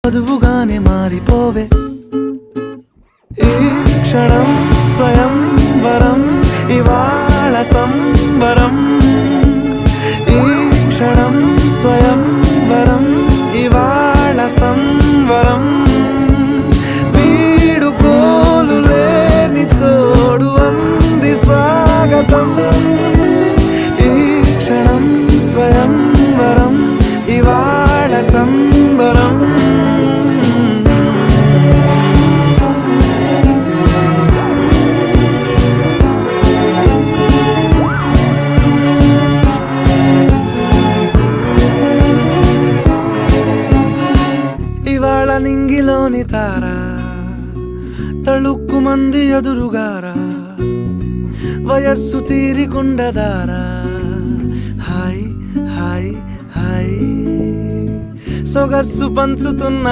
వధువుగానే మారిపోవే ఈ క్షణం స్వయం వరం ఇవాళ సంబరం ఈ క్షణం స్వయం వరం ఇవాళ సంవరం వీడుకోలు లేని తోడు అంది స్వాగతం ఈ క్షణం స్వయం వరం ఇవాళ సంబరం ఇవాళ నింగిలోని తారా తళుక్కు మంది ఎదురుగారా వయస్సు తీరికుండదారా హాయ్ హాయ్ హాయ్ సొగస్సు పంచుతున్న